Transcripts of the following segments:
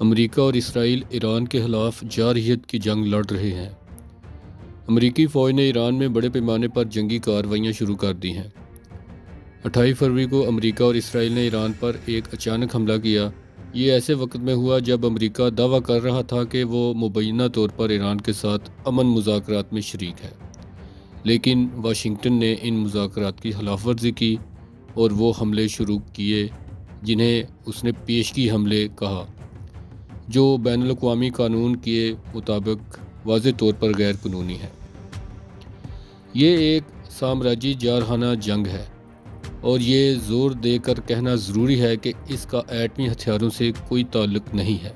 امریکہ اور اسرائیل ایران کے خلاف جارحیت کی جنگ لڑ رہے ہیں۔ امریکی فوج نے ایران میں بڑے پیمانے پر جنگی کارروائیاں شروع کر دی ہیں۔ 28 فروری کو امریکہ اور اسرائیل نے ایران پر ایک اچانک حملہ کیا۔ یہ ایسے وقت میں ہوا جب امریکہ دعویٰ کر رہا تھا کہ وہ مبینہ طور پر ایران کے ساتھ امن مذاکرات میں شریک ہے، لیکن واشنگٹن نے ان مذاکرات کی خلاف ورزی کی اور وہ حملے شروع کیے جنہیں اس نے پیشگی حملے کہا، جو بین الاقوامی قانون کے مطابق واضح طور پر غیر قانونی ہے۔ یہ ایک سامراجی جارحانہ جنگ ہے اور یہ زور دے کر کہنا ضروری ہے کہ اس کا ایٹمی ہتھیاروں سے کوئی تعلق نہیں ہے۔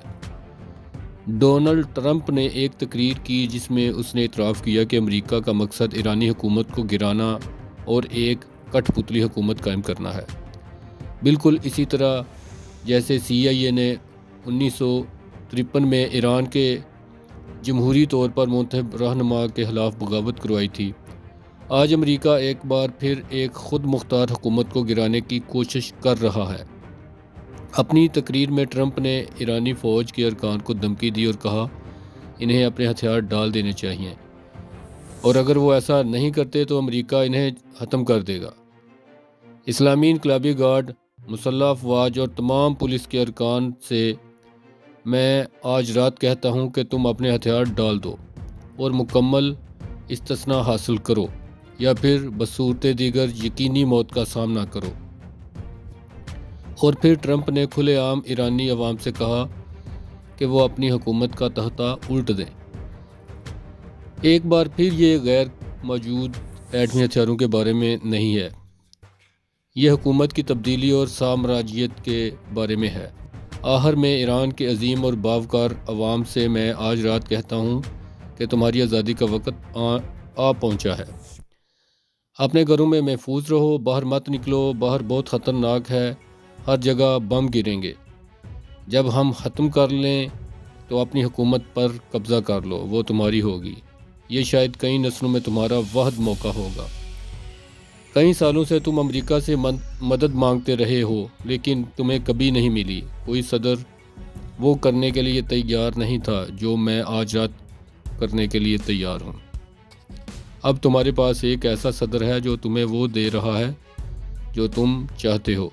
ڈونلڈ ٹرمپ نے ایک تقریر کی جس میں اس نے اعتراف کیا کہ امریکہ کا مقصد ایرانی حکومت کو گرانا اور ایک کٹھ پتلی حکومت قائم کرنا ہے، بالکل اسی طرح جیسے CIA نے 1953 میں ایران کے جمہوری طور پر منتخب رہنما کے خلاف بغاوت کروائی تھی۔ آج امریکہ ایک بار پھر ایک خود مختار حکومت کو گرانے کی کوشش کر رہا ہے۔ اپنی تقریر میں ٹرمپ نے ایرانی فوج کے ارکان کو دھمکی دی اور کہا انہیں اپنے ہتھیار ڈال دینے چاہئیں، اور اگر وہ ایسا نہیں کرتے تو امریکہ انہیں ختم کر دے گا۔ اسلامی انقلابی گارڈ، مسلح افواج اور تمام پولیس کے ارکان سے میں آج رات کہتا ہوں کہ تم اپنے ہتھیار ڈال دو اور مکمل استثناء حاصل کرو، یا پھر بصورت دیگر یقینی موت کا سامنا کرو۔ اور پھر ٹرمپ نے کھلے عام ایرانی عوام سے کہا کہ وہ اپنی حکومت کا تختہ الٹ دیں۔ ایک بار پھر یہ غیر موجود ایٹمی ہتھیاروں کے بارے میں نہیں ہے، یہ حکومت کی تبدیلی اور سامراجیت کے بارے میں ہے۔ آخر میں ایران کے عظیم اور باوقار عوام سے میں آج رات کہتا ہوں کہ تمہاری آزادی کا وقت آ پہنچا ہے۔ اپنے گھروں میں محفوظ رہو، باہر مت نکلو، باہر بہت خطرناک ہے، ہر جگہ بم گریں گے۔ جب ہم ختم کر لیں تو اپنی حکومت پر قبضہ کر لو، وہ تمہاری ہوگی۔ یہ شاید کئی نسلوں میں تمہارا واحد موقع ہوگا۔ کئی سالوں سے تم امریکہ سے مدد مانگتے رہے ہو، لیکن تمہیں کبھی نہیں ملی۔ کوئی صدر وہ کرنے کے لیے تیار نہیں تھا جو میں آج رات کرنے کے لیے تیار ہوں۔ اب تمہارے پاس ایک ایسا صدر ہے جو تمہیں وہ دے رہا ہے جو تم چاہتے ہو،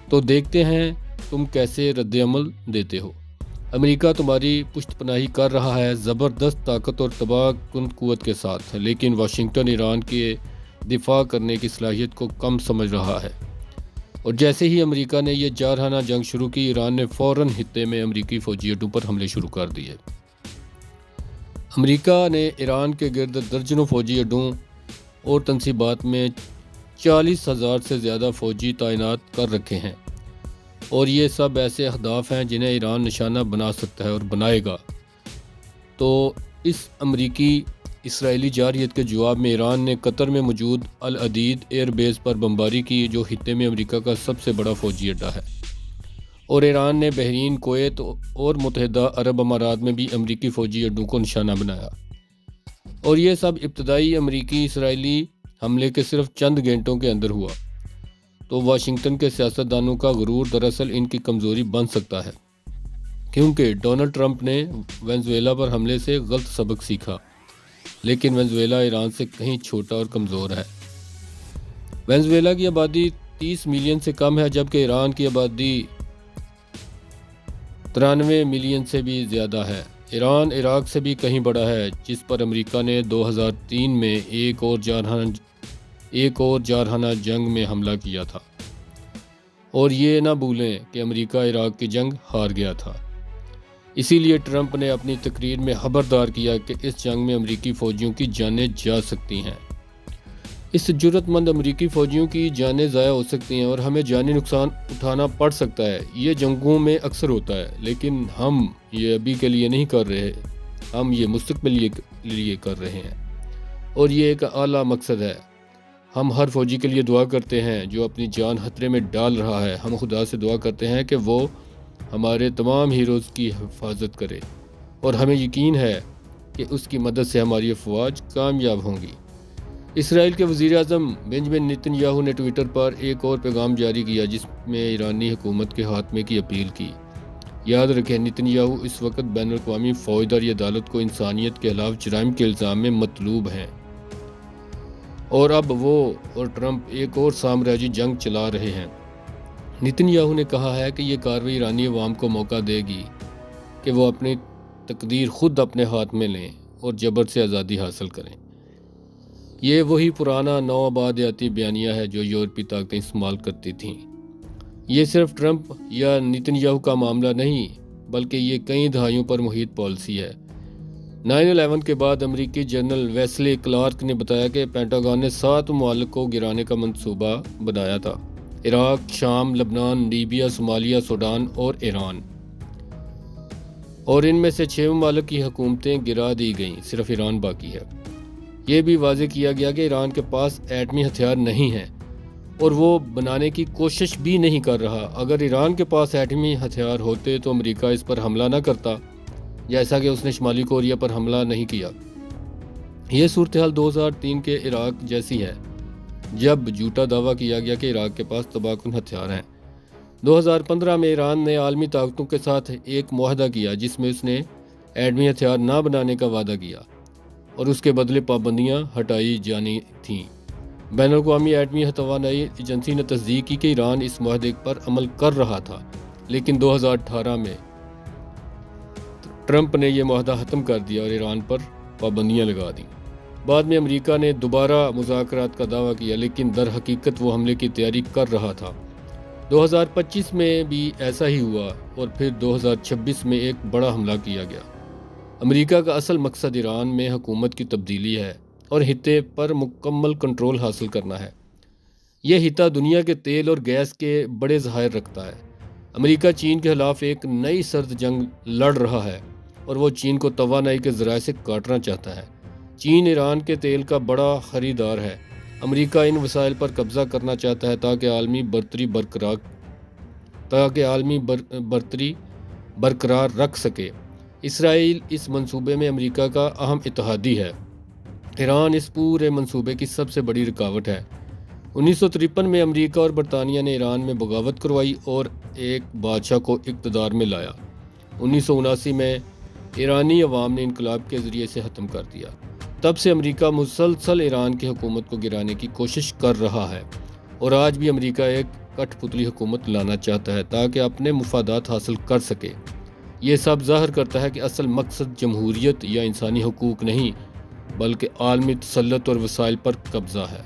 تو دیکھتے ہیں تم کیسے رد عمل دیتے ہو۔ امریکہ تمہاری پشت پناہی کر رہا ہے، زبردست طاقت اور تباہ کن قوت کے ساتھ، لیکن واشنگٹن ایران کے دفاع کرنے کی صلاحیت کو کم سمجھ رہا ہے، اور جیسے ہی امریکہ نے یہ جارحانہ جنگ شروع کی، ایران نے فوراً خطے میں امریکی فوجی اڈوں پر حملے شروع کر دیے۔ امریکہ نے ایران کے گرد درجنوں فوجی اڈوں اور تنصیبات میں 40,000 سے زیادہ فوجی تعینات کر رکھے ہیں، اور یہ سب ایسے اہداف ہیں جنہیں ایران نشانہ بنا سکتا ہے اور بنائے گا۔ تو اس امریکی اسرائیلی جارحیت کے جواب میں ایران نے قطر میں موجود العدید ایئر بیس پر بمباری کی، جو خطے میں امریکہ کا سب سے بڑا فوجی اڈہ ہے، اور ایران نے بحرین، کویت اور متحدہ عرب امارات میں بھی امریکی فوجی اڈوں کو نشانہ بنایا۔ اور یہ سب ابتدائی امریکی اسرائیلی حملے کے صرف چند گھنٹوں کے اندر ہوا۔ تو واشنگٹن کے سیاستدانوں کا غرور دراصل ان کی کمزوری بن سکتا ہے، کیونکہ ڈونلڈ ٹرمپ نے وینزویلا پر حملے سے غلط سبق سیکھا، لیکن وینزویلا ایران سے کہیں چھوٹا اور کمزور ہے۔ وینزویلا کی آبادی 30 ملین سے کم ہے، جبکہ ایران کی آبادی 93 ملین سے بھی زیادہ ہے۔ ایران عراق سے بھی کہیں بڑا ہے، جس پر امریکہ نے 2003 میں ایک اور جارحانہ جنگ میں حملہ کیا تھا۔ اور یہ نہ بھولیں کہ امریکہ عراق کی جنگ ہار گیا تھا۔ اسی لیے ٹرمپ نے اپنی تقریر میں خبردار کیا کہ اس جنگ میں امریکی فوجیوں کی جانیں جا سکتی ہیں۔ اس جرأت مند امریکی فوجیوں کی جانیں ضائع ہو سکتی ہیں اور ہمیں جانی نقصان اٹھانا پڑ سکتا ہے۔ یہ جنگوں میں اکثر ہوتا ہے، لیکن ہم یہ ابھی کے لیے نہیں کر رہے، ہم یہ مستقبل کے لیے کر رہے ہیں، اور یہ ایک اعلیٰ مقصد ہے۔ ہم ہر فوجی کے لیے دعا کرتے ہیں جو اپنی جان خطرے میں ڈال رہا ہے۔ ہم خدا سے دعا کرتے ہیں کہ وہ ہمارے تمام ہیروز کی حفاظت کرے، اور ہمیں یقین ہے کہ اس کی مدد سے ہماری افواج کامیاب ہوں گی۔ اسرائیل کے وزیر اعظم بنجمن نیتن یاہو نے ٹویٹر پر ایک اور پیغام جاری کیا جس میں ایرانی حکومت کے خاتمے کی اپیل کی۔ یاد رکھیں نتنیاہو اس وقت بین الاقوامی فوج داری عدالت کو انسانیت کے خلاف جرائم کے الزام میں مطلوب ہیں، اور اب وہ اور ٹرمپ ایک اور سامراجی جنگ چلا رہے ہیں۔ نتنیاہو نے کہا ہے کہ یہ کارروائی ایرانی عوام کو موقع دے گی کہ وہ اپنی تقدیر خود اپنے ہاتھ میں لیں اور جبر سے آزادی حاصل کریں۔ یہ وہی پرانا نوآبادیاتی بیانیہ ہے جو یورپی طاقتیں استعمال کرتی تھیں۔ یہ صرف ٹرمپ یا نتنیاہو کا معاملہ نہیں، بلکہ یہ کئی دہائیوں پر محیط پالیسی ہے۔ 9/11 کے بعد امریکی جنرل ویسلی کلارک نے بتایا کہ پینٹاگون نے 7 ممالک کو گرانے کا منصوبہ بنایا تھا: عراق، شام، لبنان، لیبیا، صومالیہ، سوڈان اور ایران، اور ان میں سے 6 ممالک کی حکومتیں گرا دی گئیں، صرف ایران باقی ہے۔ یہ بھی واضح کیا گیا کہ ایران کے پاس ایٹمی ہتھیار نہیں ہیں اور وہ بنانے کی کوشش بھی نہیں کر رہا۔ اگر ایران کے پاس ایٹمی ہتھیار ہوتے تو امریکہ اس پر حملہ نہ کرتا، جیسا کہ اس نے شمالی کوریا پر حملہ نہیں کیا۔ یہ صورتحال 2003 کے عراق جیسی ہے، جب جھوٹا دعویٰ کیا گیا کہ عراق کے پاس تباہ کن ہتھیار ہیں۔ 2015 میں ایران نے عالمی طاقتوں کے ساتھ ایک معاہدہ کیا جس میں اس نے ایٹمی ہتھیار نہ بنانے کا وعدہ کیا اور اس کے بدلے پابندیاں ہٹائی جانی تھیں۔ بین الاقوامی ایٹمی توانائی ایجنسی نے تصدیق کی کہ ایران اس معاہدے پر عمل کر رہا تھا، لیکن 2018 میں ٹرمپ نے یہ معاہدہ ختم کر دیا اور ایران پر پابندیاں لگا دیں۔ بعد میں امریکہ نے دوبارہ مذاکرات کا دعویٰ کیا، لیکن در حقیقت وہ حملے کی تیاری کر رہا تھا۔ 2025 میں بھی ایسا ہی ہوا اور پھر 2026 میں ایک بڑا حملہ کیا گیا۔ امریکہ کا اصل مقصد ایران میں حکومت کی تبدیلی ہے اور خطے پر مکمل کنٹرول حاصل کرنا ہے۔ یہ خطہ دنیا کے تیل اور گیس کے بڑے ذخائر رکھتا ہے۔ امریکہ چین کے خلاف ایک نئی سرد جنگ لڑ رہا ہے اور وہ چین کو توانائی کے ذرائع سے کاٹنا چاہتا ہے۔ چین ایران کے تیل کا بڑا خریدار ہے۔ امریکہ ان وسائل پر قبضہ کرنا چاہتا ہے تاکہ عالمی برتری برقرار رکھ سکے۔ اسرائیل اس منصوبے میں امریکہ کا اہم اتحادی ہے۔ ایران اس پورے منصوبے کی سب سے بڑی رکاوٹ ہے۔ 1953 میں امریکہ اور برطانیہ نے ایران میں بغاوت کروائی اور ایک بادشاہ کو اقتدار میں لایا۔ 1979 میں ایرانی عوام نے انقلاب کے ذریعے سے ختم کر دیا۔ تب سے امریکہ مسلسل ایران کی حکومت کو گرانے کی کوشش کر رہا ہے، اور آج بھی امریکہ ایک کٹ پتلی حکومت لانا چاہتا ہے تاکہ اپنے مفادات حاصل کر سکے۔ یہ سب ظاہر کرتا ہے کہ اصل مقصد جمہوریت یا انسانی حقوق نہیں، بلکہ عالمی تسلط اور وسائل پر قبضہ ہے۔